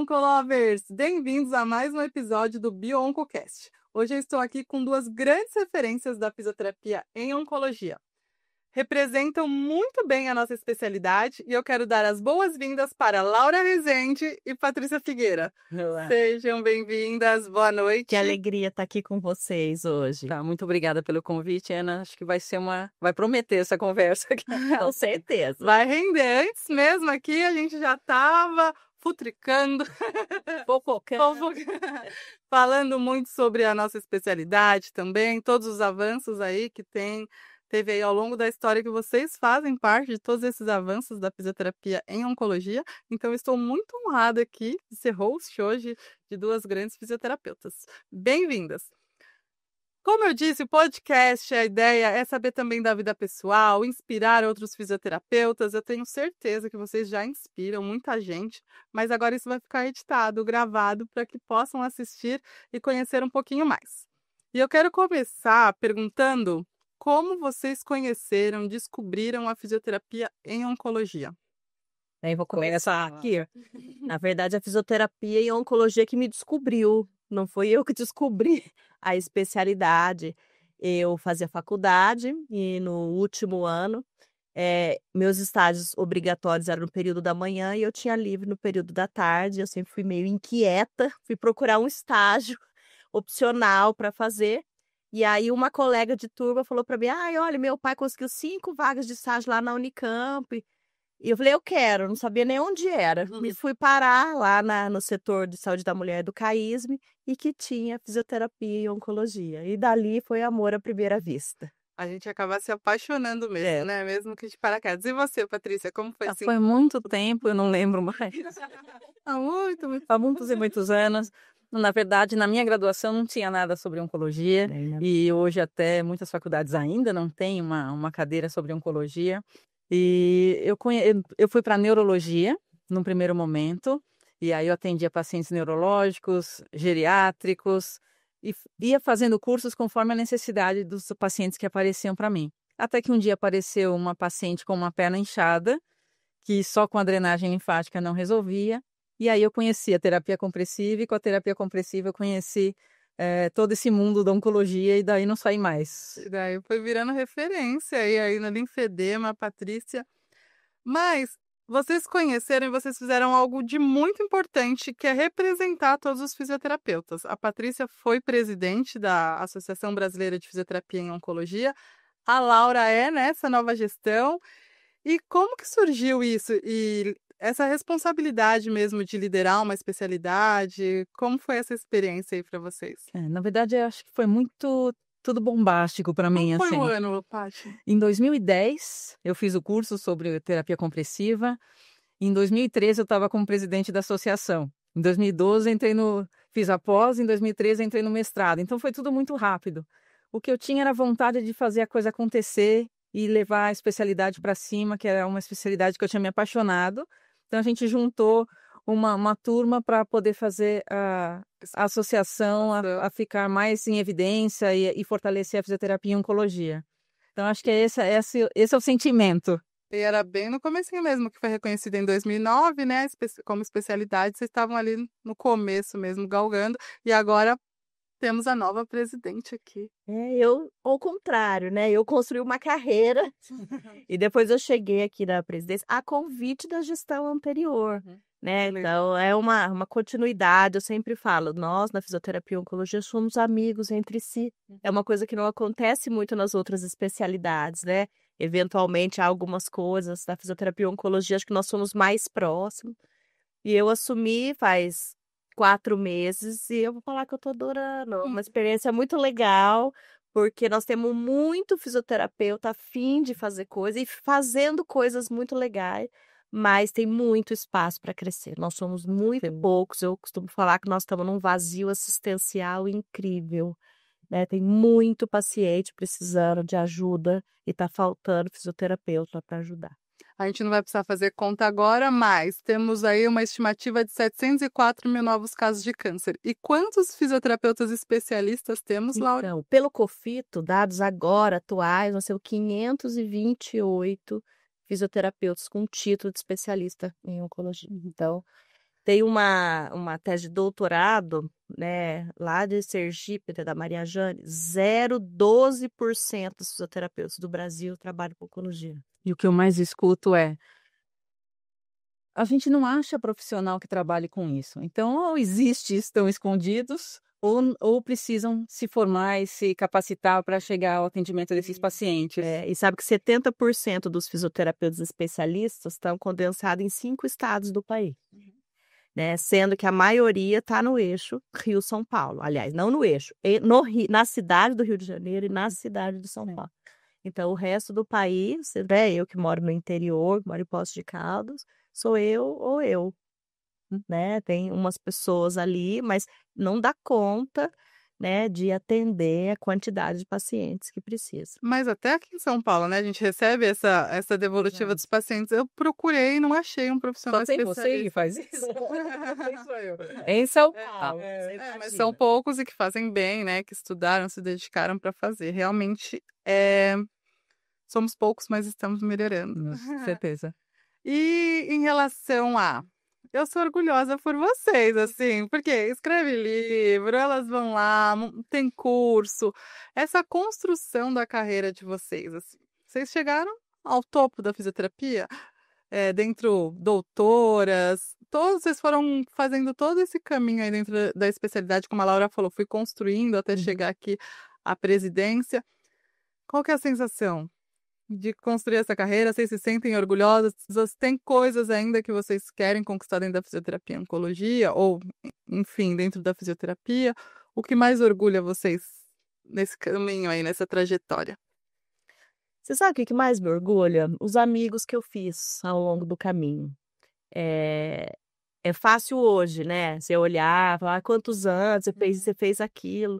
Oncolovers! Bem-vindos a mais um episódio do BioOncocast. Hoje eu estou aqui com duas grandes referências da fisioterapia em oncologia. Representam muito bem a nossa especialidade e eu quero dar as boas-vindas para Laura Rezende e Patrícia Figueira. Olá. Sejam bem-vindas, boa noite. Que alegria estar aqui com vocês hoje. Tá, muito obrigada pelo convite, Ana. Acho que vai prometer essa conversa aqui. Com certeza. Vai render. Antes mesmo aqui a gente já estava futricando, falando muito sobre a nossa especialidade também, todos os avanços aí que teve aí ao longo da história, que vocês fazem parte de todos esses avanços da fisioterapia em oncologia. Então, eu estou muito honrada aqui de ser host hoje de duas grandes fisioterapeutas. Bem-vindas! Como eu disse, o podcast, a ideia é saber também da vida pessoal, inspirar outros fisioterapeutas. Eu tenho certeza que vocês já inspiram muita gente, mas agora isso vai ficar editado, gravado, para que possam assistir e conhecer um pouquinho mais. E eu quero começar perguntando como vocês conheceram, descobriram a fisioterapia em oncologia. Aí vou começar aqui. Na verdade, a fisioterapia e a oncologia que me descobriu. Não foi eu que descobri a especialidade. Eu fazia faculdade e no último ano, meus estágios obrigatórios eram no período da manhã e eu tinha livre no período da tarde. Eu sempre fui meio inquieta, fui procurar um estágio opcional para fazer. E aí uma colega de turma falou para mim, olha, meu pai conseguiu 5 vagas de estágio lá na Unicamp. E eu falei, eu quero, não sabia nem onde era. Me fui parar lá no setor de saúde da mulher do CAISM e que tinha fisioterapia e oncologia. E dali foi amor à primeira vista. A gente acaba se apaixonando mesmo, né? Mesmo que de paraquedas. E você, Patrícia, como foi assim? Foi muito tempo, eu não lembro mais. Há muitos e muitos anos. Na verdade, na minha graduação não tinha nada sobre oncologia. E hoje até muitas faculdades ainda não têm uma cadeira sobre oncologia. E eu fui para neurologia num primeiro momento, e aí eu atendia pacientes neurológicos, geriátricos, e ia fazendo cursos conforme a necessidade dos pacientes que apareciam para mim. Até que um dia apareceu uma paciente com uma perna inchada, que só com a drenagem linfática não resolvia, e aí eu conheci a terapia compressiva, e com a terapia compressiva eu conheci todo esse mundo da oncologia, e daí não saí mais. E daí foi virando referência aí no linfedema, Patrícia. Mas vocês conheceram e vocês fizeram algo de muito importante, que é representar todos os fisioterapeutas. A Patrícia foi presidente da Associação Brasileira de Fisioterapia em Oncologia. A Laura nessa nova gestão. E como que surgiu isso? E essa responsabilidade mesmo de liderar uma especialidade, como foi essa experiência aí para vocês? Na verdade, eu acho que foi tudo bombástico para mim. Como foi assim. o ano, Paty? Em 2010, eu fiz o curso sobre terapia compressiva. Em 2013, eu estava como presidente da associação. Em 2012, fiz a pós. Em 2013, entrei no mestrado. Então, foi tudo muito rápido. O que eu tinha era vontade de fazer a coisa acontecer e levar a especialidade para cima, que era uma especialidade que eu tinha me apaixonado. Então, a gente juntou uma turma para poder fazer a associação a ficar mais em evidência e fortalecer a fisioterapia em oncologia. Então, acho que esse é o sentimento. E era bem no comecinho mesmo, que foi reconhecida em 2009, né? Como especialidade, vocês estavam ali no começo mesmo, galgando. E agora temos a nova presidente aqui. Eu, ao contrário, né? Eu construí uma carreira e depois eu cheguei aqui na presidência a convite da gestão anterior, né? Então, é uma continuidade. Eu sempre falo, nós na fisioterapia e oncologia somos amigos entre si. É uma coisa que não acontece muito nas outras especialidades, né? Eventualmente, há algumas coisas da fisioterapia e oncologia, acho que nós somos mais próximos. E eu assumi faz 4 meses e eu vou falar que eu tô adorando. Uma experiência muito legal, porque nós temos muito fisioterapeuta a fim de fazer coisa e fazendo coisas muito legais, mas tem muito espaço para crescer. Nós somos muito poucos. Eu costumo falar que nós estamos num vazio assistencial incrível, né? Tem muito paciente precisando de ajuda e está faltando fisioterapeuta para ajudar. A gente não vai precisar fazer conta agora, mas temos aí uma estimativa de 704 mil novos casos de câncer. E quantos fisioterapeutas especialistas temos, Laura? Então, pelo COFITO, dados agora atuais, nós temos 528 fisioterapeutas com título de especialista em oncologia. Então, Tem uma tese de doutorado, né, lá de Sergipe, da Maria Jane, 0,12% dos fisioterapeutas do Brasil trabalham com oncologia. E o que eu mais escuto é: a gente não acha profissional que trabalhe com isso. Então, ou estão escondidos, ou precisam se formar e se capacitar para chegar ao atendimento desses pacientes. E sabe que 70% dos fisioterapeutas especialistas estão condensados em 5 estados do país. Né? Sendo que a maioria está no eixo Rio-São Paulo. Aliás, não no eixo, na cidade do Rio de Janeiro e na cidade de São Paulo. Então, o resto do país, né, eu que moro no interior, moro em Poços de Caldas, sou eu ou eu. Né? Tem umas pessoas ali, mas não dá conta, né, de atender a quantidade de pacientes que precisa. Mas até aqui em São Paulo, né, a gente recebe essa devolutiva dos pacientes. Eu procurei e não achei um profissional especialista. Só tem você que faz isso? Sou eu. Em São Paulo. Mas são poucos e que fazem bem, né, que estudaram, se dedicaram para fazer. Realmente, somos poucos, mas estamos melhorando. Com certeza. E em relação eu sou orgulhosa por vocês, assim, porque escreve livro, elas vão lá, tem curso, essa construção da carreira de vocês, assim. Vocês chegaram ao topo da fisioterapia, dentro doutoras, todos vocês foram fazendo todo esse caminho aí dentro da especialidade, como a Laura falou, fui construindo até chegar aqui à presidência. Qual que é a sensação de construir essa carreira? Vocês se sentem orgulhosas? Tem coisas ainda que vocês querem conquistar dentro da fisioterapia e oncologia? Ou, enfim, dentro da fisioterapia? O que mais orgulha vocês nesse caminho aí, nessa trajetória? Você sabe o que mais me orgulha? Os amigos que eu fiz ao longo do caminho. É fácil hoje, né? Você olhar, falar quantos anos você fez aquilo.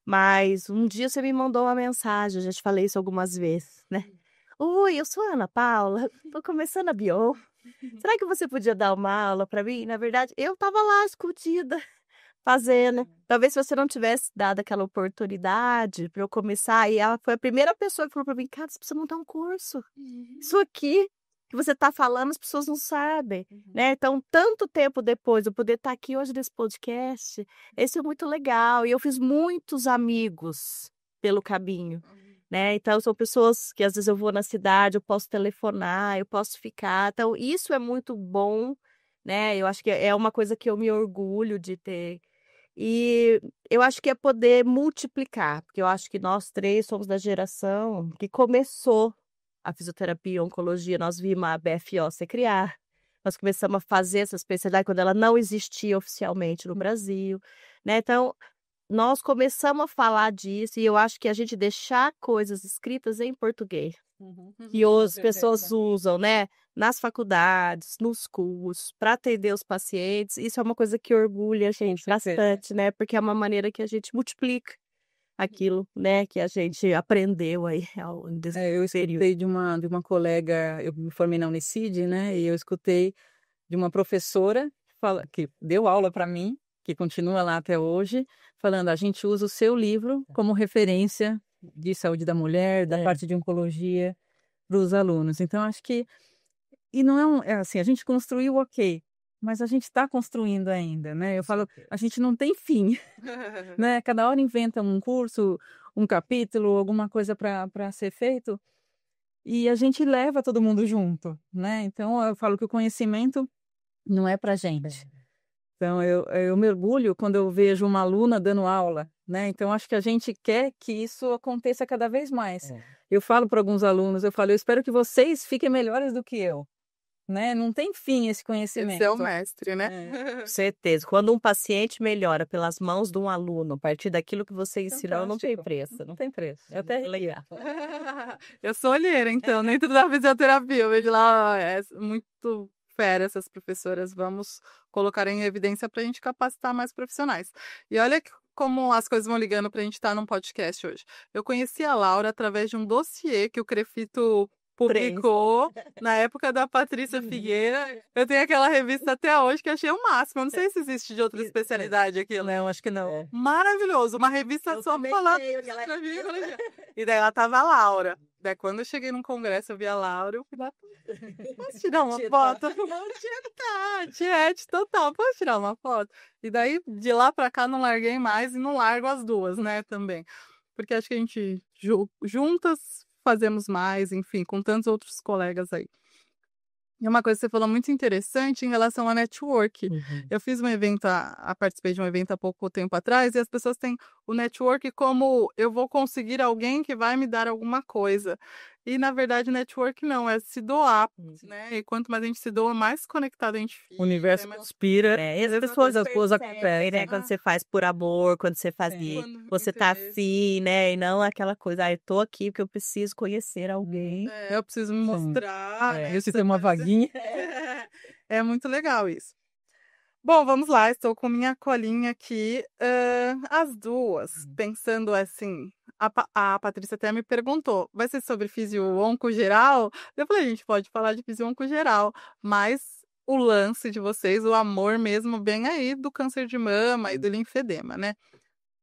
Mas um dia você me mandou uma mensagem, eu já te falei isso algumas vezes, né? Oi, eu sou a Ana Paula, tô começando a bio. Será que você podia dar uma aula para mim? Na verdade, eu tava lá escondida, fazendo. Talvez se você não tivesse dado aquela oportunidade para eu começar, e ela foi a primeira pessoa que falou para mim: cara, você precisa montar um curso. Isso aqui que você tá falando, as pessoas não sabem, né? Então, tanto tempo depois, eu poder estar aqui hoje nesse podcast, isso é muito legal. E eu fiz muitos amigos pelo caminho. Né? Então, são pessoas que às vezes eu vou na cidade, eu posso telefonar, eu posso ficar. Então, isso é muito bom, né? Eu acho que é uma coisa que eu me orgulho de ter. E eu acho que é poder multiplicar, porque eu acho que nós 3 somos da geração que começou a fisioterapia e a oncologia. Nós vimos a BFO se criar, nós começamos a fazer essa especialidade quando ela não existia oficialmente no Brasil, né? Então, nós começamos a falar disso e eu acho que a gente deixar coisas escritas em português, que hoje as pessoas usam, né, nas faculdades, nos cursos, para atender os pacientes, isso é uma coisa que orgulha a gente bastante, né, porque é uma maneira que a gente multiplica aquilo, né, que a gente aprendeu aí ao eu escutei de uma colega, eu me formei na Unicid, né, e eu escutei de uma professora que deu aula para mim, que continua lá até hoje, falando: a gente usa o seu livro como referência de saúde da mulher, da parte de oncologia para os alunos. Então, acho que... E não é assim, a gente construiu, ok, mas a gente está construindo ainda, né? Eu falo, a gente não tem fim, né? Cada hora inventa um curso, um capítulo, alguma coisa para ser feito, e a gente leva todo mundo junto, né? Então, eu falo que o conhecimento não é para gente. Então, eu me orgulho quando eu vejo uma aluna dando aula, né? Então, acho que a gente quer que isso aconteça cada vez mais. Eu falo para alguns alunos, eu espero que vocês fiquem melhores do que eu, né? Não tem fim esse conhecimento. Esse é o mestre, né? Com certeza. Quando um paciente melhora pelas mãos de um aluno, a partir daquilo que você ensinou, não tem preço. Não tem preço. Eu até legal. Eu sou olheira, então, dentro da fisioterapia. Eu vejo lá, é muito fera essas professoras. Vamos colocar em evidência para a gente capacitar mais profissionais. E olha como as coisas vão ligando para a gente estar num podcast hoje. Eu conheci a Laura através de um dossiê que o Crefito publicou na época da Patrícia Figueira. Eu tenho aquela revista até hoje que achei o máximo. Eu não sei se existe de outra especialidade aquilo. Não, acho que não. Maravilhoso. Uma revista só falando. E daí ela tava a Laura. Daí, quando eu cheguei num congresso, eu vi a Laura, eu fui lá, posso tirar uma foto? Não, tiete total, posso tirar uma foto? E daí, de lá pra cá, não larguei mais e não largo as duas, né, também. Porque acho que a gente, juntas, fazemos mais, enfim, com tantos outros colegas aí. E uma coisa que você falou muito interessante em relação a network. Eu fiz um evento, participei de um evento há pouco tempo atrás, e as pessoas têm o network como eu vou conseguir alguém que vai me dar alguma coisa. E, na verdade, network não, é se doar, né? E quanto mais a gente se doa, mais conectado a gente fica. O universo conspira. E as pessoas acontecem, né? Quando você faz por amor, quando você faz você tá afim, né? E não aquela coisa, eu tô aqui porque eu preciso conhecer alguém. Eu preciso me mostrar. Eu se tem uma vaguinha. É muito legal isso. Bom, vamos lá, estou com minha colinha aqui. As duas, pensando assim, a Patrícia até me perguntou, vai ser sobre fisio-onco geral? Eu falei, a gente pode falar de fisio-onco geral, mas o lance de vocês, o amor mesmo, bem aí do câncer de mama e do linfedema, né?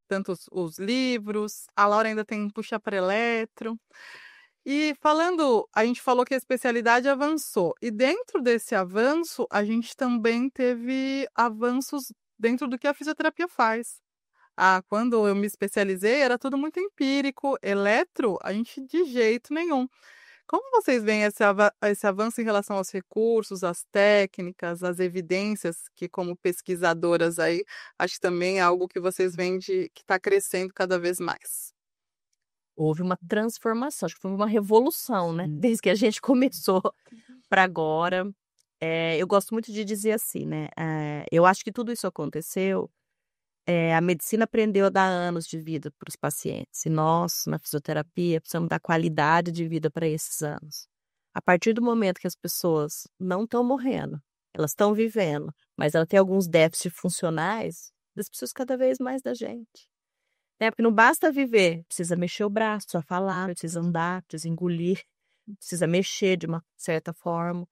Tanto os livros, a Laura ainda tem puxa para eletro. E a gente falou que a especialidade avançou. E dentro desse avanço, a gente também teve avanços dentro do que a fisioterapia faz. Quando eu me especializei, era tudo muito empírico. Eletro, a gente de jeito nenhum. Como vocês veem esse avanço em relação aos recursos, às técnicas, às evidências, que como pesquisadoras aí, acho que também é algo que vocês veem que está crescendo cada vez mais. Houve uma transformação, acho que foi uma revolução, né? Desde que a gente começou para agora. Eu gosto muito de dizer assim, né? Eu acho que tudo isso aconteceu, a medicina aprendeu a dar anos de vida para os pacientes. E nós, na fisioterapia, precisamos dar qualidade de vida para esses anos. A partir do momento que as pessoas não estão morrendo, elas estão vivendo, mas elas têm alguns déficits funcionais, elas precisam cada vez mais da gente. Porque não basta viver, precisa mexer o braço, precisa falar, precisa andar, precisa engolir, precisa mexer de uma certa forma.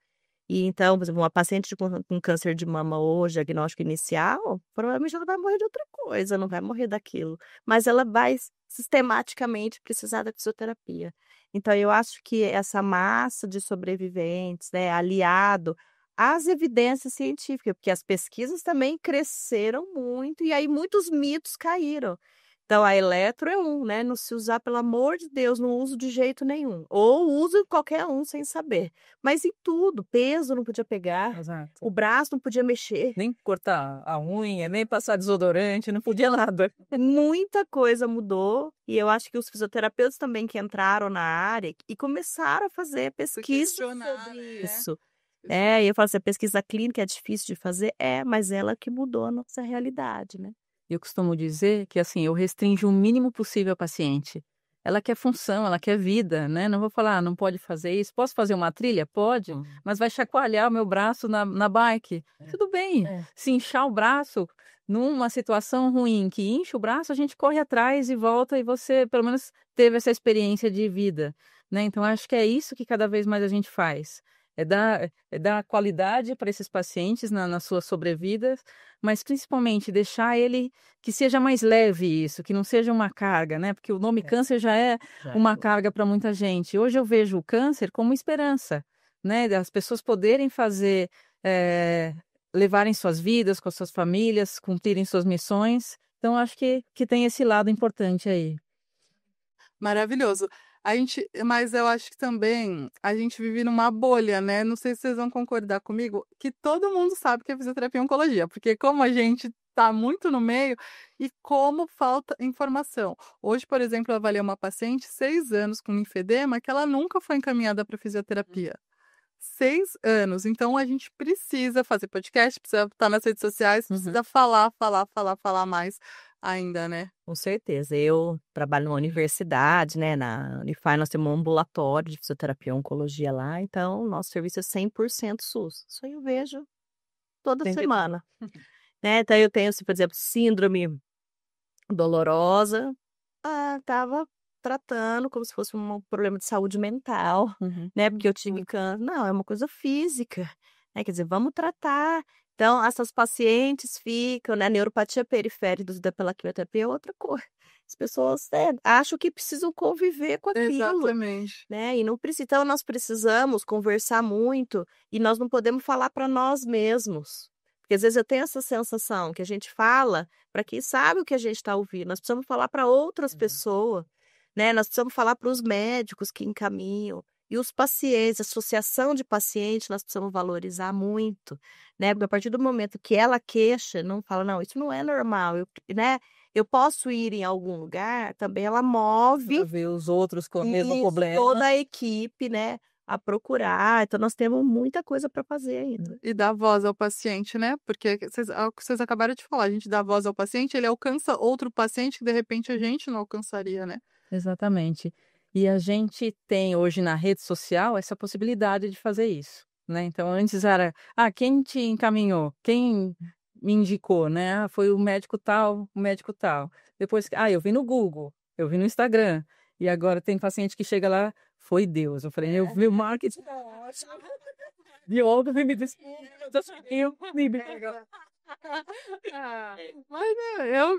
E então, por exemplo, uma paciente com câncer de mama hoje, diagnóstico inicial, provavelmente ela vai morrer de outra coisa, não vai morrer daquilo. Mas ela vai sistematicamente precisar da fisioterapia. Então, eu acho que essa massa de sobreviventes, né, aliado às evidências científicas, porque as pesquisas também cresceram muito e aí muitos mitos caíram. Então, a eletro é né? Não se usar, pelo amor de Deus, não uso de jeito nenhum. Ou uso qualquer um sem saber. Mas em tudo, peso não podia pegar, Exato. O braço não podia mexer. Nem cortar a unha, nem passar desodorante, não podia nada. Muita coisa mudou e eu acho que os fisioterapeutas também que entraram na área e começaram a fazer pesquisa sobre isso. E eu falo assim, a pesquisa clínica é difícil de fazer, mas ela que mudou a nossa realidade, né? Eu costumo dizer que, assim, eu restringo o mínimo possível a paciente. Ela quer função, ela quer vida, né? Não vou falar, não pode fazer isso. Posso fazer uma trilha? Pode, mas vai chacoalhar o meu braço na bike. Tudo bem. Se inchar o braço numa situação ruim, que incha o braço, a gente corre atrás e volta e você, pelo menos, teve essa experiência de vida, né? Então, acho que é isso que cada vez mais a gente faz. É dar qualidade para esses pacientes nas suas sobrevidas, mas principalmente deixar ele que seja mais leve isso, que não seja uma carga, né? Porque o nome câncer já é uma carga para muita gente. Hoje eu vejo o câncer como esperança, né? Das pessoas poderem fazer, levarem suas vidas com as suas famílias, cumprirem suas missões. Então, acho que tem esse lado importante aí. Maravilhoso. Mas eu acho que também a gente vive numa bolha, né? Não sei se vocês vão concordar comigo, que todo mundo sabe que é fisioterapia e oncologia, porque como a gente está muito no meio e como falta informação. Hoje, por exemplo, eu avaliei uma paciente, 6 anos com linfedema, que ela nunca foi encaminhada para fisioterapia. 6 anos. Então, a gente precisa fazer podcast, precisa estar nas redes sociais, precisa falar mais ainda, né? Com certeza. Eu trabalho numa universidade, né? Na Unify nós temos um ambulatório de fisioterapia e oncologia lá, então nosso serviço é 100% SUS. Isso aí eu vejo toda semana. Né? Então eu tenho, por exemplo, síndrome dolorosa, tava tratando como se fosse um problema de saúde mental, né? Porque eu tive câncer. Não, é uma coisa física. Quer dizer, vamos tratar. Então, essas pacientes ficam, né? Neuropatia periférica pela quimioterapia é outra coisa. As pessoas acham que precisam conviver com aquilo, Exatamente. né? E não precisa. Então, nós precisamos conversar muito e nós não podemos falar para nós mesmos. Porque às vezes eu tenho essa sensação que a gente fala para quem sabe o que a gente está ouvindo. Nós precisamos falar para outras pessoas, né? Nós precisamos falar para os médicos que encaminham. E os pacientes, a associação de pacientes, nós precisamos valorizar muito, né? Porque a partir do momento que ela queixa, não fala, não, isso não é normal, né? Eu posso ir em algum lugar, também ela move ver os outros com o mesmo problema. toda a equipe, né, a procurar. Então, nós temos muita coisa para fazer ainda. E dar voz ao paciente, né? Porque o que vocês acabaram de falar, a gente dá voz ao paciente, ele alcança outro paciente que de repente a gente não alcançaria, né? Exatamente. E a gente tem hoje na rede social essa possibilidade de fazer isso, né? Então, antes era, quem te encaminhou? Quem me indicou, né? Foi o médico tal, o médico tal. Depois, eu vi no Google, eu vi no Instagram. E agora tem paciente que chega lá, foi Deus. Eu falei, eu vi o marketing. De óbvio, me disse, Mas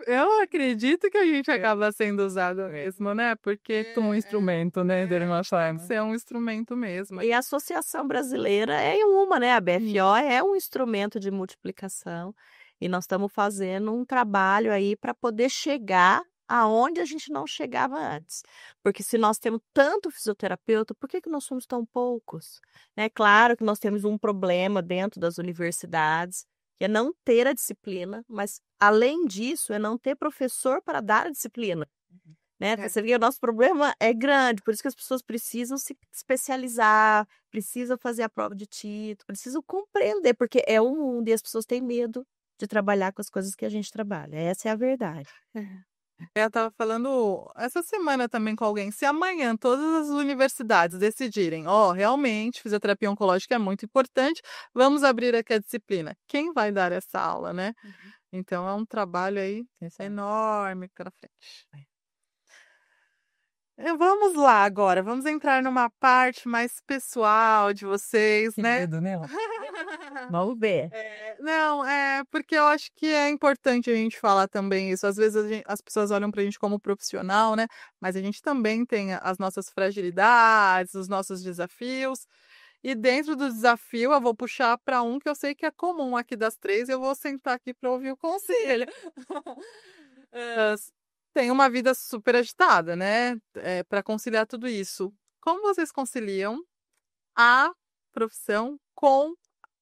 eu acredito que a gente acaba sendo usado mesmo, né? Porque como um instrumento, né? ser um instrumento mesmo. E a Associação Brasileira é uma, né? A BFO é um instrumento de multiplicação. E nós estamos fazendo um trabalho aí para poder chegar aonde a gente não chegava antes. Porque se nós temos tanto fisioterapeuta, por que nós somos tão poucos? É claro que nós temos um problema dentro das universidades, que é não ter a disciplina, mas, além disso, é não ter professor para dar a disciplina. Né? Você vê que o nosso problema é grande, por isso que as pessoas precisam se especializar, precisam fazer a prova de título, precisam compreender, porque é um mundo e as pessoas têm medo de trabalhar com as coisas que a gente trabalha. Essa é a verdade. Eu estava falando essa semana também com alguém, se amanhã todas as universidades decidirem, realmente, fisioterapia oncológica é muito importante, vamos abrir aqui a disciplina. Quem vai dar essa aula, né? Então é um trabalho aí enorme para frente. Vamos lá agora, vamos entrar numa parte mais pessoal de vocês, Que né? medo, né? Vamos ver. Não, porque eu acho que é importante a gente falar também isso. Às vezes as pessoas olham pra gente como profissional, né? Mas a gente também tem as nossas fragilidades, os nossos desafios. E dentro do desafio, eu vou puxar para um que eu sei que é comum aqui das três, e eu vou sentar aqui para ouvir o conselho. Tem uma vida super agitada, né? Para conciliar tudo isso. Como vocês conciliam a profissão com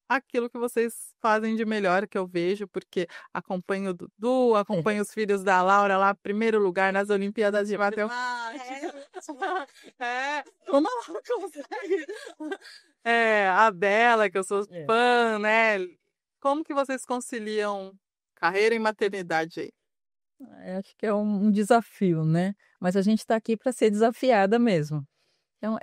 aquilo que vocês fazem de melhor, que eu vejo, porque acompanho o Dudu, acompanho os filhos da Laura lá, primeiro lugar nas Olimpíadas de Matemática. Uma Laura consegue. A Bela, que eu sou fã, né? Como que vocês conciliam carreira e maternidade aí? Acho que é um desafio, né? Mas a gente está aqui para ser desafiada mesmo. Então,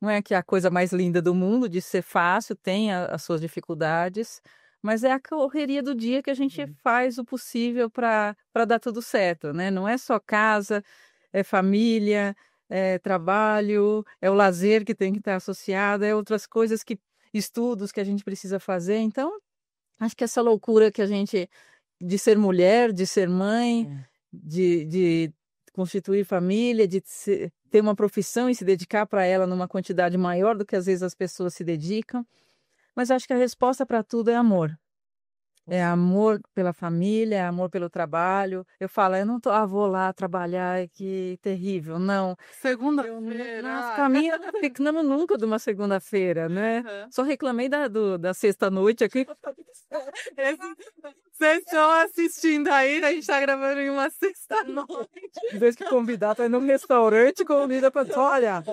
não é que é a coisa mais linda do mundo, de ser fácil, tem as suas dificuldades, mas é a correria do dia que a gente faz o possível para dar tudo certo, né? Não é só casa, é família, é trabalho, é o lazer que tem que estar associado, é outras coisas, estudos que a gente precisa fazer. Então, acho que essa loucura que a gente, de ser mulher, de ser mãe, de constituir família, de ter uma profissão e se dedicar para ela numa quantidade maior do que às vezes as pessoas se dedicam. Mas acho que a resposta para tudo é amor. É amor pela família, é amor pelo trabalho. Eu falo, eu não vou lá trabalhar, que terrível. Não. Segunda-feira. Nossa, caminho não reclamo nunca de uma segunda-feira, né? Só reclamei da sexta-noite aqui. Vocês estão assistindo aí, a gente está gravando em uma sexta-noite. Em vez de convidar para ir num restaurante, convida para olha.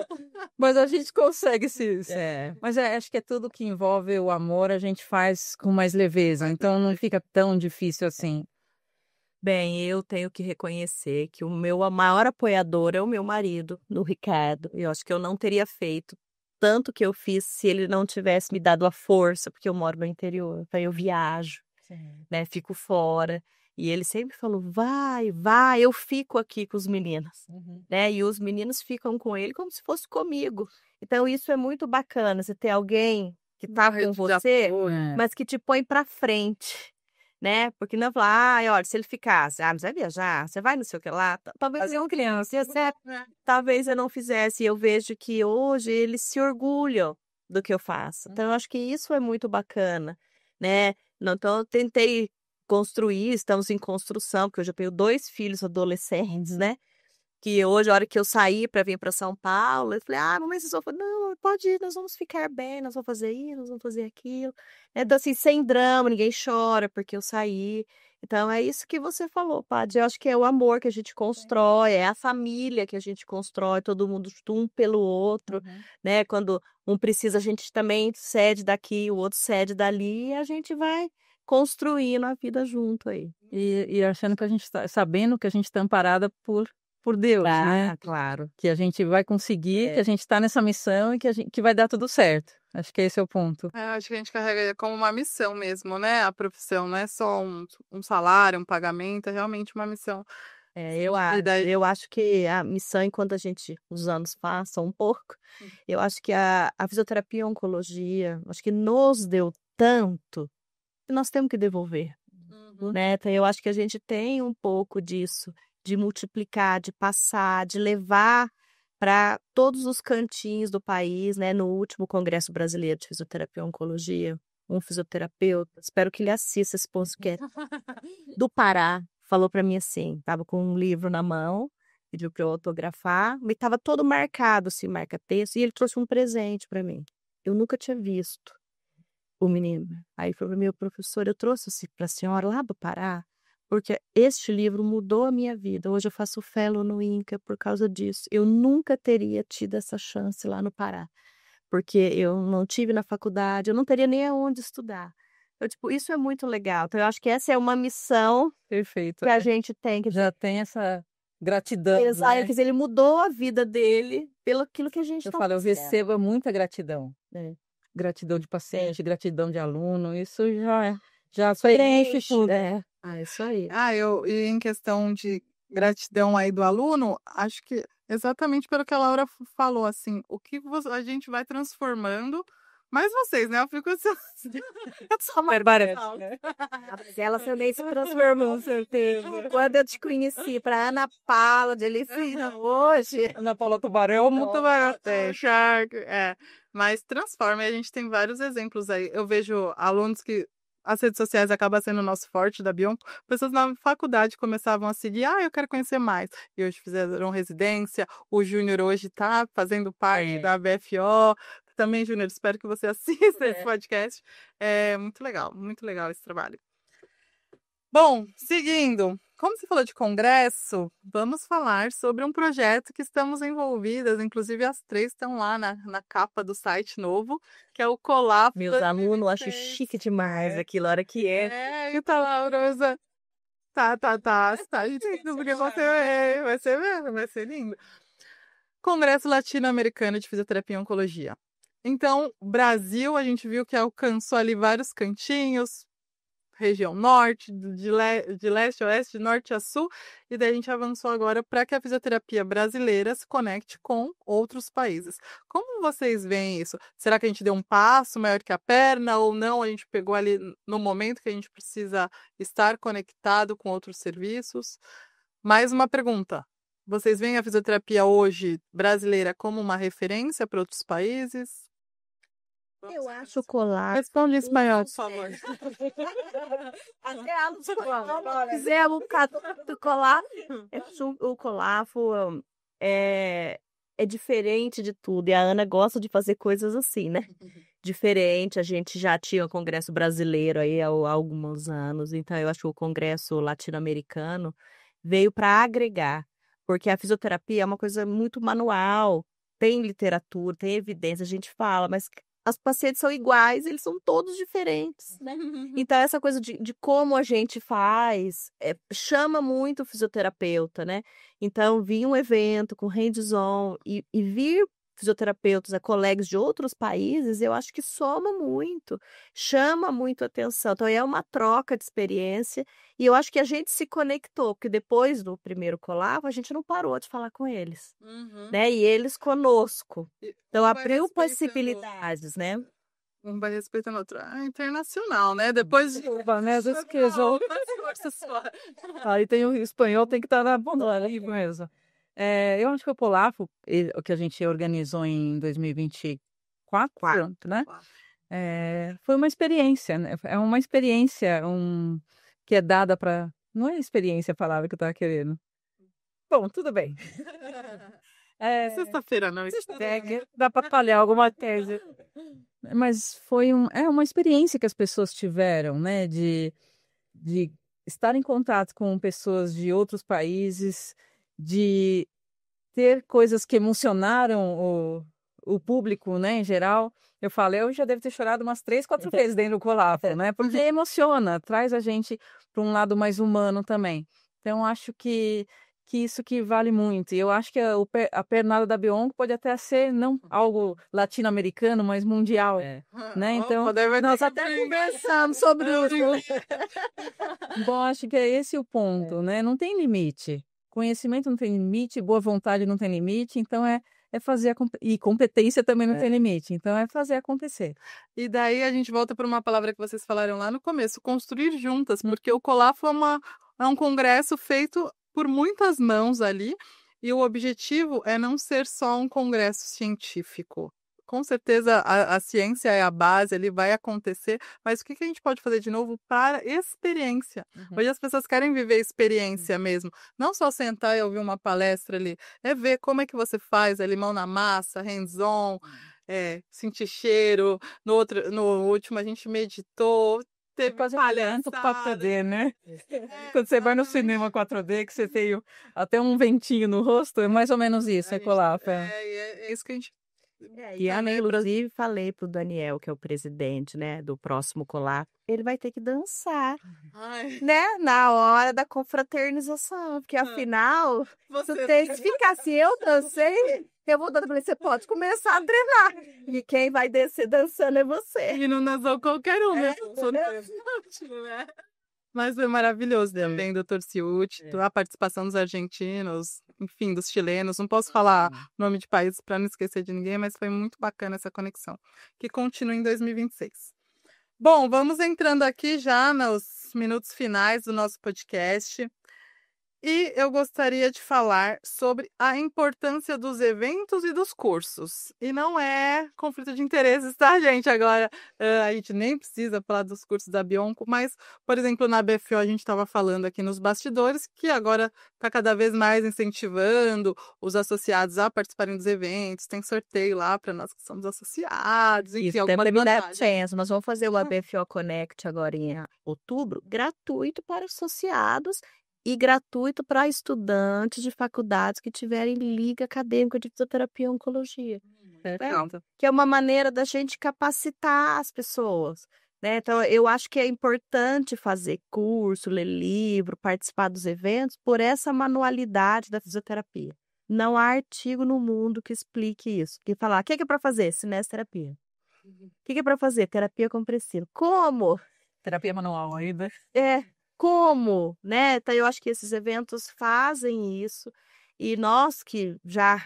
Mas a gente consegue Mas acho que é tudo que envolve o amor, a gente faz com mais leveza. Então não fica tão difícil assim. Bem, eu tenho que reconhecer que o meu maior apoiador é o meu marido, o Ricardo. Eu acho que eu não teria feito tanto que eu fiz se ele não tivesse me dado a força, porque eu moro no interior, então eu viajo, né, fico fora. E ele sempre falou, vai, eu fico aqui com os meninos, né? E os meninos ficam com ele como se fosse comigo. Então isso é muito bacana, você ter alguém que tá com você, mas que te põe pra frente, né? Porque não falar, olha, se ele ficasse, mas vai viajar, você vai não sei o que lá, talvez eu criança, talvez eu não fizesse. E eu vejo que hoje eles se orgulham do que eu faço. Então, eu acho que isso é muito bacana, né? Então, eu tentei construir, estamos em construção, porque hoje eu tenho 2 filhos adolescentes, né? Que hoje, a hora que eu saí para vir para São Paulo, eu falei, mamãe, vocês vão falar, não, pode ir, nós vamos ficar bem, nós vamos fazer isso, nós vamos fazer aquilo. Então, assim, sem drama, ninguém chora porque eu saí. Então, é isso que você falou, Padre. Eu acho que é o amor que a gente constrói, é a família que a gente constrói, todo mundo um pelo outro, né? Quando um precisa, a gente também cede daqui, o outro cede dali, e a gente vai construindo a vida junto aí. E achando que a gente tá, sabendo que a gente está amparada por Deus, né? Claro. Que a gente vai conseguir, que a gente está nessa missão e que vai dar tudo certo. Acho que esse é o ponto. Acho que a gente carrega como uma missão mesmo, né? A profissão não é só um salário, um pagamento, é realmente uma missão. Eu acho que a missão, enquanto os anos passam um pouco, eu acho que a fisioterapia e a oncologia, acho que nos deu tanto que nós temos que devolver, né? Então, eu acho que a gente tem um pouco disso, de multiplicar, de passar, de levar para todos os cantinhos do país, né? No último Congresso Brasileiro de Fisioterapia e Oncologia, um fisioterapeuta, espero que ele assista esse podcast, do Pará, falou para mim assim, estava com um livro na mão, pediu para eu autografar, mas estava todo marcado, assim, marca-texto, e ele trouxe um presente para mim. Eu nunca tinha visto o menino. Aí falou para mim, professor, eu trouxe para a senhora lá do Pará, porque este livro mudou a minha vida. Hoje eu faço fellow no INCA por causa disso. Eu nunca teria tido essa chance lá no Pará, porque eu não tive na faculdade, eu não teria nem aonde estudar. Então, tipo, isso é muito legal. Então, eu acho que essa é uma missão Perfeito. que a gente tem. Já tem essa gratidão, Exato, né? quer dizer, ele mudou a vida dele pelo aquilo que a gente Eu falo, eu recebo muita gratidão. Gratidão de paciente, gratidão de aluno, isso já preenche tudo. Isso aí. E em questão de gratidão aí do aluno, acho que exatamente pelo que a Laura falou, assim, o que a gente vai transformando, mas vocês, né? Eu fico assim, eu sou uma Mas ela também se transformou, certeza. Quando eu te conheci para Ana Paula de Elicina, hoje. Ana Paula Tubarão. Como tubarão, Shark, mas transforma, e a gente tem vários exemplos aí. Eu vejo alunos que as redes sociais acabam sendo o nosso forte da Bion. Pessoas na faculdade começavam a seguir, eu quero conhecer mais. E hoje fizeram residência. O Júnior hoje está fazendo parte da BFO. Também, Júnior, espero que você assista esse podcast. É muito legal esse trabalho. Bom, seguindo, como você falou de congresso, vamos falar sobre um projeto que estamos envolvidas, inclusive as 3 estão lá na capa do site novo, que é o Colafo. Meus alunos acham chique demais aquilo, a hora que então, Laurosa, tá entendendo, porque vai ser lindo. Congresso Latino-Americano de Fisioterapia e Oncologia. Então, Brasil, a gente viu que alcançou ali vários cantinhos, região norte, de leste a oeste, de norte a sul, e daí a gente avançou agora para que a fisioterapia brasileira se conecte com outros países. Como vocês veem isso? Será que a gente deu um passo maior que a perna ou não? A gente pegou ali no momento que a gente precisa estar conectado com outros serviços? Mais uma pergunta. Vocês veem a fisioterapia hoje brasileira como uma referência para outros países? Eu acho o Colafo. Responde em espanhol, por favor. Fizemos do Colafo. O Colafo é diferente de tudo. E a Ana gosta de fazer coisas assim, né? Diferente. A gente já tinha o Congresso Brasileiro aí há alguns anos. Então, eu acho que o Congresso Latino-Americano veio para agregar. Porque a fisioterapia é uma coisa muito manual. Tem literatura, tem evidência, a gente fala, mas os pacientes são iguais, eles são todos diferentes, né? Então, essa coisa de como a gente faz chama muito o fisioterapeuta, né? Então, vir um evento com hands-on e vir fisioterapeutas, colegas de outros países, eu acho que soma muito, chama muito a atenção. Então, é uma troca de experiência e eu acho que a gente se conectou, porque depois do primeiro Colafo, a gente não parou de falar com eles, né? E eles conosco. Então, abriu possibilidades, né? Um vai respeitando o outro. Internacional, né? Depois de... Vanessa esqueceu. Aí tem o espanhol, tem que estar na ponta ali mesmo. Eu acho que o Polafo, o que a gente organizou em 2024, né? Foi uma experiência, né? É uma experiência que é dada para... Não é experiência a palavra que eu estava querendo. Bom, tudo bem. Sexta-feira não. Dá para falhar alguma tese. Mas foi uma experiência que as pessoas tiveram, né? De estar em contato com pessoas de outros países, de ter coisas que emocionaram o público, né, em geral. Eu já devo ter chorado umas 3, 4 vezes dentro do Colafo, né? Porque emociona, traz a gente para um lado mais humano também. Então, acho que isso que vale muito. E eu acho que a pernada da Bianco pode até ser não algo latino-americano, mas mundial, né? Então, nós até conversamos sobre isso. Bom, acho que é esse o ponto, né? Não tem limite. Conhecimento não tem limite, boa vontade não tem limite, então é fazer e competência também não tem limite, então é fazer acontecer. E daí a gente volta para uma palavra que vocês falaram lá no começo, construir juntas, porque o Colafo é um congresso feito por muitas mãos ali, e o objetivo é não ser só um congresso científico. Com certeza a ciência é a base, ele vai acontecer, mas o que a gente pode fazer de novo para experiência? Hoje as pessoas querem viver experiência mesmo, não só sentar e ouvir uma palestra ali, é ver como é que você faz, limão na massa, hands-on, sentir cheiro. No último a gente meditou, teve quase palhando para poder, né? Quando você vai no cinema 4D, que você tem até um ventinho no rosto, é mais ou menos isso, Colafo. É isso que a gente... E inclusive, falei pro Daniel, que é o presidente, né, do próximo Colafo, ele vai ter que dançar, né, na hora da confraternização, porque afinal, você tem que ficar assim, eu dancei, eu vou dando, você pode começar a treinar, e quem vai descer dançando é você. E não dançou qualquer um, né? Mas foi maravilhoso também, doutor Ciuti, a participação dos argentinos, enfim, dos chilenos. Não posso falar nome de países para não esquecer de ninguém, mas foi muito bacana essa conexão, que continua em 2026. Bom, vamos entrando aqui já nos minutos finais do nosso podcast. E eu gostaria de falar sobre a importância dos eventos e dos cursos. E não é conflito de interesses, tá, gente? Agora, a gente nem precisa falar dos cursos da Bianco, mas, por exemplo, na BFO a gente estava falando aqui nos bastidores que agora está cada vez mais incentivando os associados a participarem dos eventos. Tem sorteio lá para nós que somos associados. Enfim, algumas vantagens. Nós vamos fazer o BFO Connect agora em outubro, gratuito para associados e gratuito para estudantes de faculdades que tiverem liga acadêmica de fisioterapia e oncologia. Que é uma maneira da gente capacitar as pessoas, né? Então, eu acho que é importante fazer curso, ler livro, participar dos eventos por essa manualidade da fisioterapia. Não há artigo no mundo que explique isso. Que falar, o que é para fazer? Cinesterapia. O que é para fazer? Terapia compressiva. Como? Terapia manual ainda. Como, né? Então, eu acho que esses eventos fazem isso, e nós que já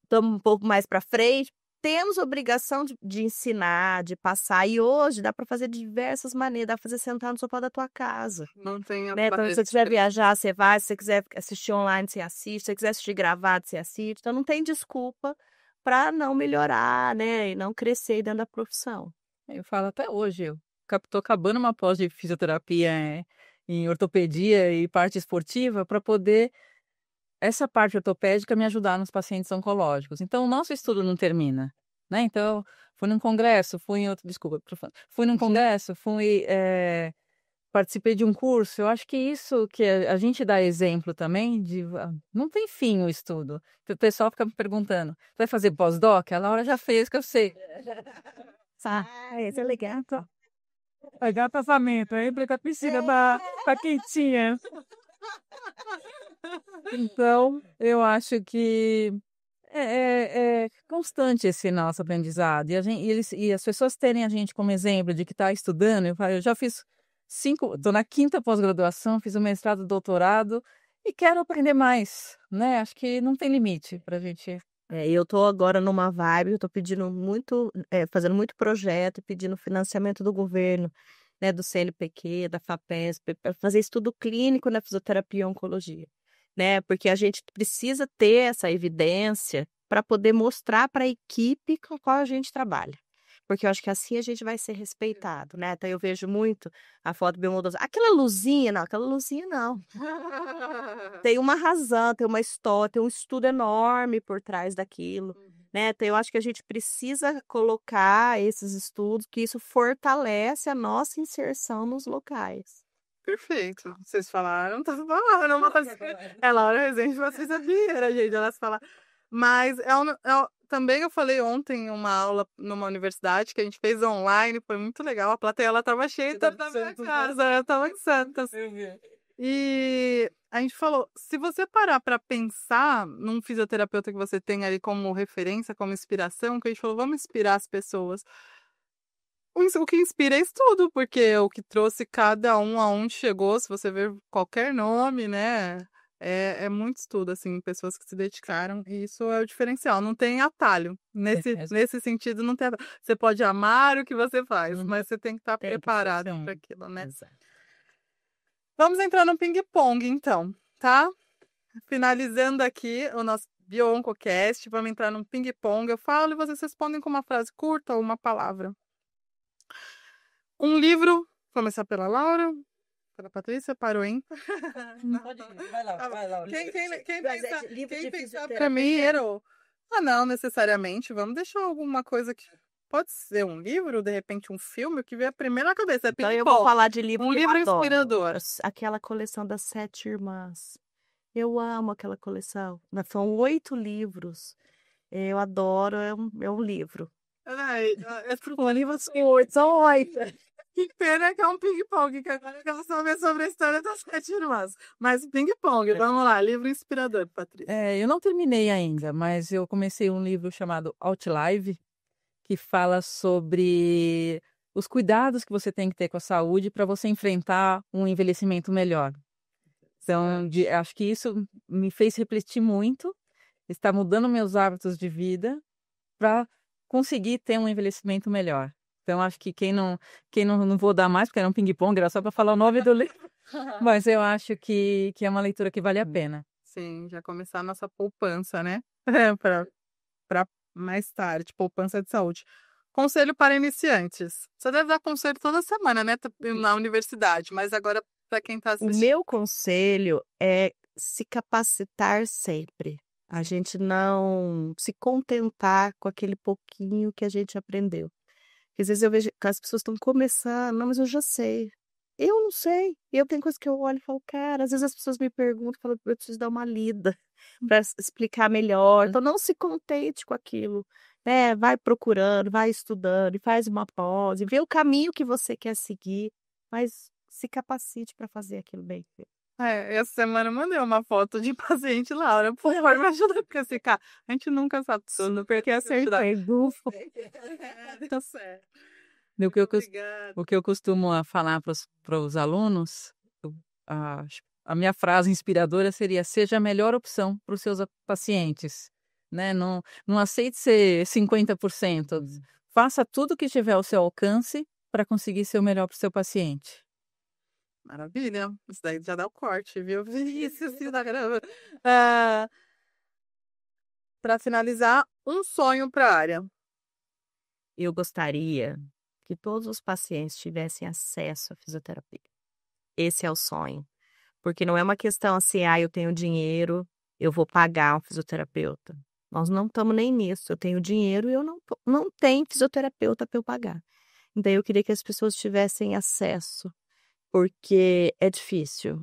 estamos um pouco mais para frente, temos obrigação de ensinar, de passar, e hoje dá para fazer de diversas maneiras, dá para fazer sentado no sofá da tua casa. Não tem a... Né? Então, se você quiser viajar, você vai, se você quiser assistir online, você assiste, se você quiser assistir gravado, você assiste, então não tem desculpa para não melhorar, né? E não crescer dentro da profissão. Eu falo até hoje, eu estou acabando uma pós de fisioterapia em ortopedia e parte esportiva para poder essa parte ortopédica me ajudar nos pacientes oncológicos. Então, o nosso estudo não termina, né? Então, fui num congresso, participei de um curso. Eu acho que isso que a gente dá exemplo também de não tem fim o estudo. O pessoal fica me perguntando, vai fazer pós-doc? A Laura já fez, que eu sei. Isso é legal. Pegar tratamento, aí para a piscina para quentinha. Então, eu acho que é constante esse nosso aprendizado. E as pessoas terem a gente como exemplo de que está estudando. Eu já fiz 5, estou na 5ª pós-graduação, fiz o mestrado, doutorado e quero aprender mais, né? Acho que não tem limite para a gente Eu tô agora numa vibe, eu tô pedindo muito, fazendo muito projeto, pedindo financiamento do governo, né, do CNPq, da FAPESP, para fazer estudo clínico na fisioterapia e oncologia, né? Porque a gente precisa ter essa evidência para poder mostrar para a equipe com a qual a gente trabalha. Porque eu acho que assim a gente vai ser respeitado, né? Então eu vejo muito a foto biomodosa. Aquela luzinha não. Tem uma razão, tem uma história, tem um estudo enorme por trás daquilo, né? Então eu acho que a gente precisa colocar esses estudos, que isso fortalece a nossa inserção nos locais. Perfeito. Vocês falaram, tá falando. É Laura Rezende, vocês sabiam, gente, elas falaram. Mas também eu falei ontem em uma aula numa universidade que a gente fez online, foi muito legal. A plateia ela tava cheia da minha casa, eu tava em Santos. E a gente falou, se você parar para pensar num fisioterapeuta que você tem ali como referência, como inspiração, que a gente falou, vamos inspirar as pessoas. O que inspira é estudo, porque o que trouxe cada um aonde chegou, se você ver qualquer nome, né? É muito estudo, assim, pessoas que se dedicaram, e isso é o diferencial, não tem atalho. Nesse sentido, não tem atalho. Você pode amar o que você faz, mas você tem que estar preparado para aquilo, né? Exato. Vamos entrar no ping-pong, então, tá? Finalizando aqui o nosso BioOncocast, vamos entrar no ping-pong. Eu falo e vocês respondem com uma frase curta ou uma palavra. Um livro, começar pela Laura, pela Patrícia, parou, hein? Pode ir, vai lá. Quem pensar primeiro? Não necessariamente. Vamos deixar alguma coisa que pode ser um livro, de repente um filme, que vem a primeira cabeça. Então eu vou falar de livro um que eu livro adoro. inspirador. Aquela coleção das 7 irmãs. Eu amo aquela coleção. São 8 livros. Eu adoro, é um livro. São 8. Que pena que é um ping-pong, que agora eu quero saber sobre a história das 7 irmãs. Mas ping-pong, vamos lá, livro inspirador, Patrícia. Eu não terminei ainda, mas eu comecei um livro chamado Outlive, que fala sobre os cuidados que você tem que ter com a saúde para você enfrentar um envelhecimento melhor. Então, acho que isso me fez refletir muito, está mudando meus hábitos de vida para conseguir ter um envelhecimento melhor. Então, acho que quem não vou dar mais, porque era um ping-pong, era só para falar o nome do livro. Mas eu acho que é uma leitura que vale a pena. Sim, já começar a nossa poupança, né? Para mais tarde, poupança de saúde. Conselho para iniciantes. Você deve dar conselho toda semana, né? Na universidade, mas agora para quem está assistindo. O meu conselho é se capacitar sempre. A gente não se contentar com aquele pouquinho que a gente aprendeu. Porque às vezes eu vejo que as pessoas estão começando, não, mas eu já sei. Eu não sei. Eu tenho coisas que eu olho e falo, cara, às vezes as pessoas me perguntam, falam, eu preciso dar uma lida para explicar melhor. Então não se contente com aquilo, né? Vai procurando, vai estudando, e faz uma pós, e vê o caminho que você quer seguir, mas se capacite para fazer aquilo bem feito. Essa semana eu mandei uma foto de paciente, Laura. Por favor, me ajuda, porque assim, cara, a gente nunca sabe tudo, porque Acertei, Gufo. Tá certo. O que eu costumo falar para os alunos, a minha frase inspiradora seria: seja a melhor opção para os seus pacientes. Né? Não aceite ser 50%. Faça tudo que estiver ao seu alcance para conseguir ser o melhor para o seu paciente. Maravilha. Isso daí já dá o corte, viu? Isso, para finalizar, um sonho para a área. Eu gostaria que todos os pacientes tivessem acesso à fisioterapia. Esse é o sonho. Porque não é uma questão assim, eu tenho dinheiro, eu vou pagar um fisioterapeuta. Nós não estamos nem nisso. Eu tenho dinheiro e eu não tenho fisioterapeuta para eu pagar. Então, eu queria que as pessoas tivessem acesso, porque é difícil.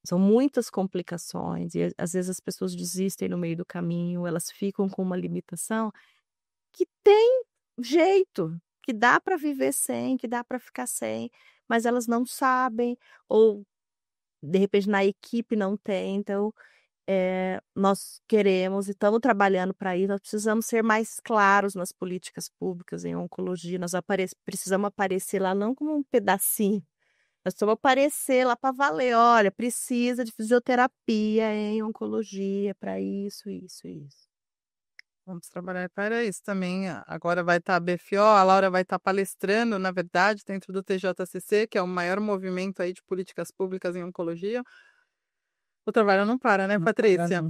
São muitas complicações e às vezes as pessoas desistem no meio do caminho, elas ficam com uma limitação que tem jeito, que dá para viver sem, que dá para ficar sem, mas elas não sabem, ou de repente na equipe não tem. Então, nós queremos e estamos trabalhando para isso. Nós precisamos ser mais claros nas políticas públicas em oncologia. Nós precisamos aparecer lá não como um pedacinho, nós precisamos aparecer lá para valer. Olha, precisa de fisioterapia em oncologia para isso, isso, isso. Vamos trabalhar para isso também. Agora vai estar a BFO, a Laura vai estar palestrando, na verdade, dentro do TJCC, que é o maior movimento aí de políticas públicas em oncologia. O trabalho não para, né, Patrícia?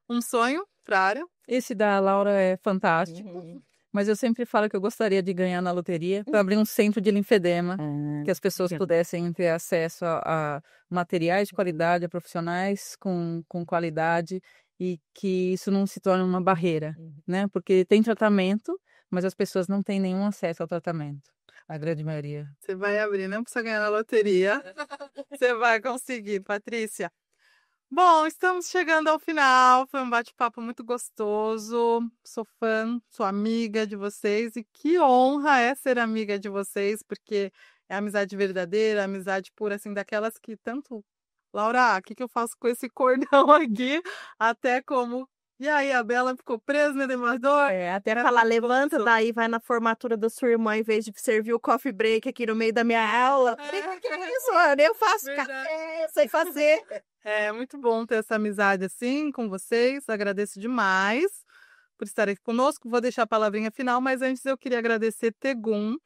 Um sonho para a área? Esse da Laura é fantástico. Mas eu sempre falo que eu gostaria de ganhar na loteria para abrir um centro de linfedema, que as pessoas pudessem ter acesso a materiais de qualidade, a profissionais com qualidade e que isso não se torne uma barreira, né? Porque tem tratamento, mas as pessoas não têm nenhum acesso ao tratamento, a grande maioria. Você vai abrir, não precisa ganhar na loteria. Você vai conseguir, Patrícia. Bom, estamos chegando ao final. Foi um bate-papo muito gostoso. Sou fã, sou amiga de vocês e que honra é ser amiga de vocês, porque é amizade verdadeira, amizade pura, assim, daquelas que tanto. Laura, o que eu faço com esse cordão aqui? Até como. E aí, a Bela ficou presa no elevador? Até falar, levanta daí, vai na formatura da sua irmã, em vez de servir o coffee break aqui no meio da minha aula. Que isso, Ana? Eu faço café, sei fazer. É muito bom ter essa amizade assim com vocês. Agradeço demais por estarem aqui conosco. Vou deixar a palavrinha final, mas antes eu queria agradecer Tegum,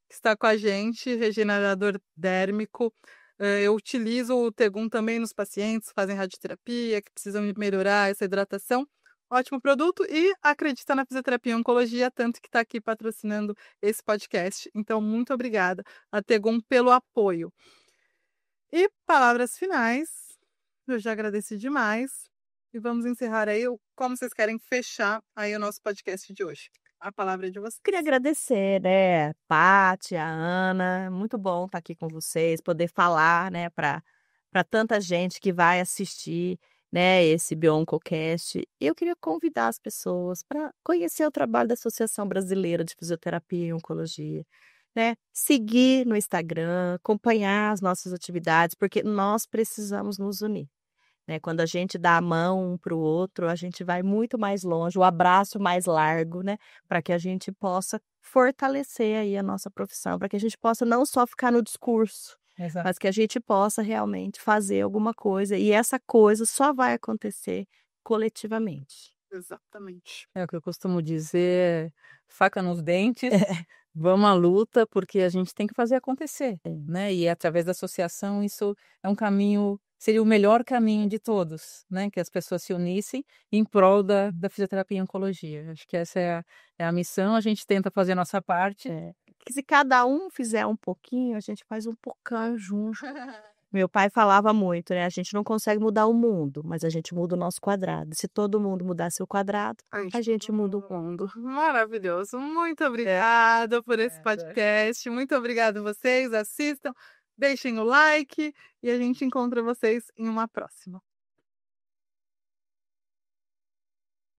que está com a gente, regenerador dérmico. Eu utilizo o Tegum também nos pacientes que fazem radioterapia, que precisam melhorar essa hidratação. Ótimo produto e acredita na fisioterapia e oncologia, tanto que está aqui patrocinando esse podcast. Então, muito obrigada a Tegum pelo apoio. E palavras finais. Eu já agradeci demais. E vamos encerrar aí como vocês querem fechar aí o nosso podcast de hoje. A palavra é de vocês. Queria agradecer, né, Paty, a Ana. Muito bom estar aqui com vocês, poder falar, né, para tanta gente que vai assistir, né, esse BioOncocast. Eu queria convidar as pessoas para conhecer o trabalho da Associação Brasileira de Fisioterapia e Oncologia, né? Seguir no Instagram, acompanhar as nossas atividades, porque nós precisamos nos unir. Né? Quando a gente dá a mão um para o outro, a gente vai muito mais longe, o abraço mais largo, né? Para que a gente possa fortalecer aí a nossa profissão, para que a gente possa não só ficar no discurso, Exato. mas que a gente possa realmente fazer alguma coisa. E essa coisa só vai acontecer coletivamente. Exatamente. É o que eu costumo dizer, faca nos dentes, vamos à luta, porque a gente tem que fazer acontecer, né? E através da associação isso é um caminho, seria o melhor caminho de todos, né? Que as pessoas se unissem em prol da fisioterapia e oncologia. Acho que essa é a missão, a gente tenta fazer a nossa parte. Que se cada um fizer um pouquinho, a gente faz um pouquinho junto. Meu pai falava muito, né? A gente não consegue mudar o mundo, mas a gente muda o nosso quadrado. Se todo mundo mudasse o quadrado, a gente muda o mundo. Maravilhoso. Muito obrigada por esse podcast. Muito obrigada a vocês. Assistam, deixem o like e a gente encontra vocês em uma próxima.